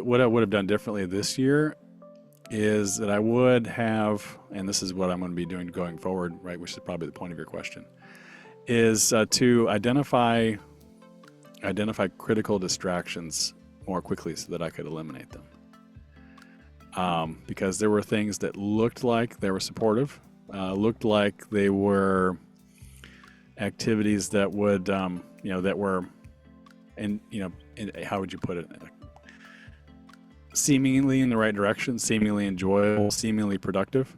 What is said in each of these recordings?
what I would have done differently this year is that I would have, and this is what I'm going to be doing going forward, right, which is probably the point of your question, is to identify critical distractions more quickly so that I could eliminate them. Because there were things that looked like they were supportive, looked like they were activities that would, that were, how would you put it? Seemingly in the right direction, seemingly enjoyable, seemingly productive,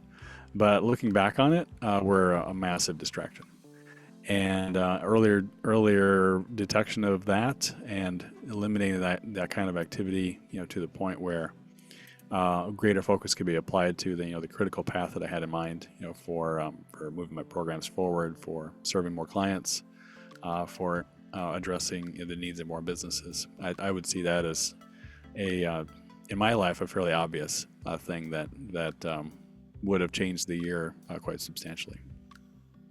but looking back on it, were a massive distraction. And earlier detection of that and eliminating that kind of activity, to the point where greater focus could be applied to the critical path that I had in mind, for moving my programs forward, for serving more clients, for addressing the needs of more businesses. I would see that as in my life, a fairly obvious thing that would have changed the year quite substantially.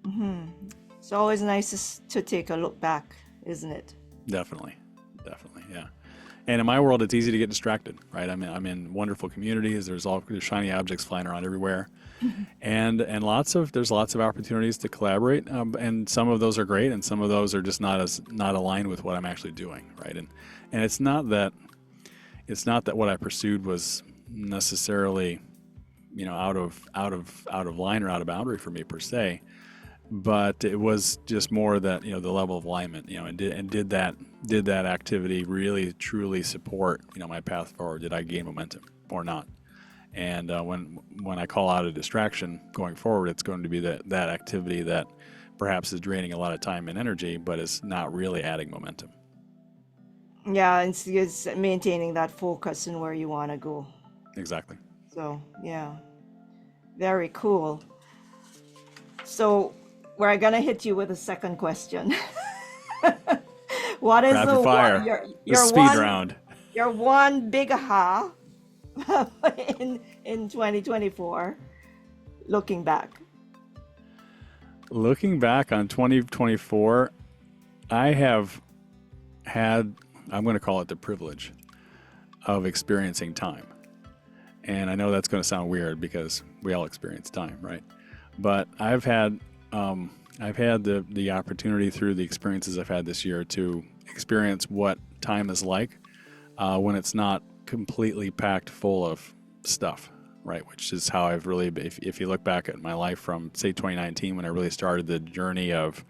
Mm-hmm. It's always nice to take a look back, isn't it? Definitely, yeah. And in my world, it's easy to get distracted, right? I'm in wonderful communities. There's shiny objects flying around everywhere, and there's lots of opportunities to collaborate. And some of those are great, and some of those are just not aligned with what I'm actually doing, right? And it's not that what I pursued was necessarily, out of line or out of boundary for me per se, but it was just more that the level of alignment, and did that activity really truly support my path forward? Did I gain momentum or not? And when I call out a distraction going forward, it's going to be that activity that perhaps is draining a lot of time and energy, but is not really adding momentum. Yeah, it's maintaining that focus and where you want to go. Exactly. So, yeah, very cool. So, we're going to hit you with a second question. What is Rapid fire. your speed round. Your one big aha in 2024, looking back? Looking back on 2024, I have had, I'm going to call it the privilege of experiencing time. And I know that's going to sound weird because we all experience time, right? But I've had the opportunity through the experiences I've had this year to experience what time is like when it's not completely packed full of stuff, right? Which is how I've really, if you look back at my life from, say, 2019, when I really started the journey of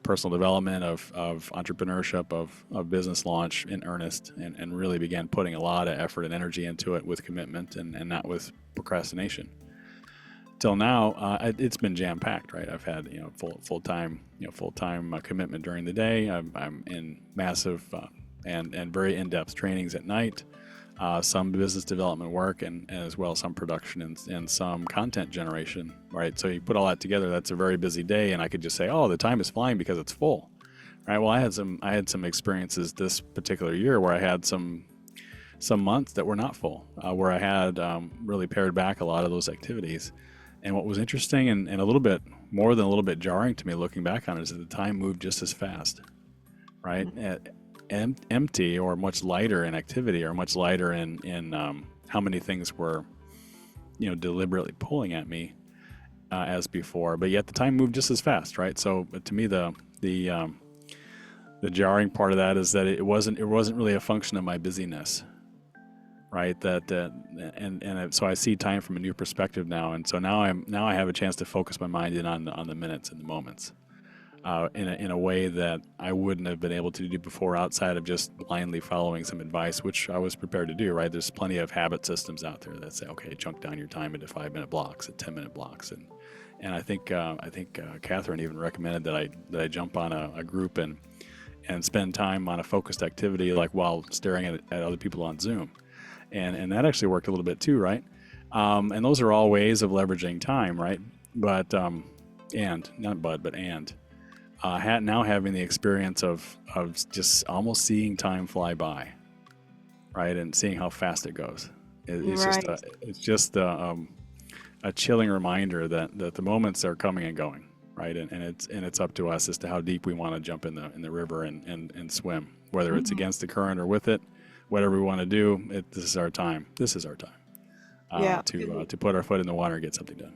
personal development, of entrepreneurship, of business launch in earnest, and really began putting a lot of effort and energy into it with commitment and not with procrastination. Till now, it's been jam packed, right? I've had full time commitment during the day. I'm in massive and very in-depth trainings at night. Some business development work and as well some production and some content generation, right? So you put all that together, that's a very busy day, and I could just say, oh, the time is flying because it's full, right? Well, I had some experiences this particular year where I had some months that were not full, where I had really pared back a lot of those activities. And what was interesting and a little bit more than a little bit jarring to me looking back on it is that the time moved just as fast, right? Empty or much lighter in activity or much lighter in how many things were, deliberately pulling at me as before. But yet the time moved just as fast, right? So to me, the jarring part of that is that it wasn't really a function of my busyness. Right, so I see time from a new perspective now, and so now I have a chance to focus my mind in on the minutes and the moments, in a way that I wouldn't have been able to do before, outside of just blindly following some advice, which I was prepared to do. Right, there's plenty of habit systems out there that say, okay, chunk down your time into 5-minute blocks, and 10-minute blocks, and I think Catherine even recommended that I jump on a group and spend time on a focused activity, like while staring at other people on Zoom. And that actually worked a little bit too, right? And those are all ways of leveraging time, right? But now having the experience of just almost seeing time fly by, right, and seeing how fast it goes. It's just a chilling reminder that the moments are coming and going, right? And it's up to us as to how deep we want to jump in the river and swim, whether it's against the current or with it. whatever we want to do, this is our time. This is our time Yeah. to put our foot in the water and get something done.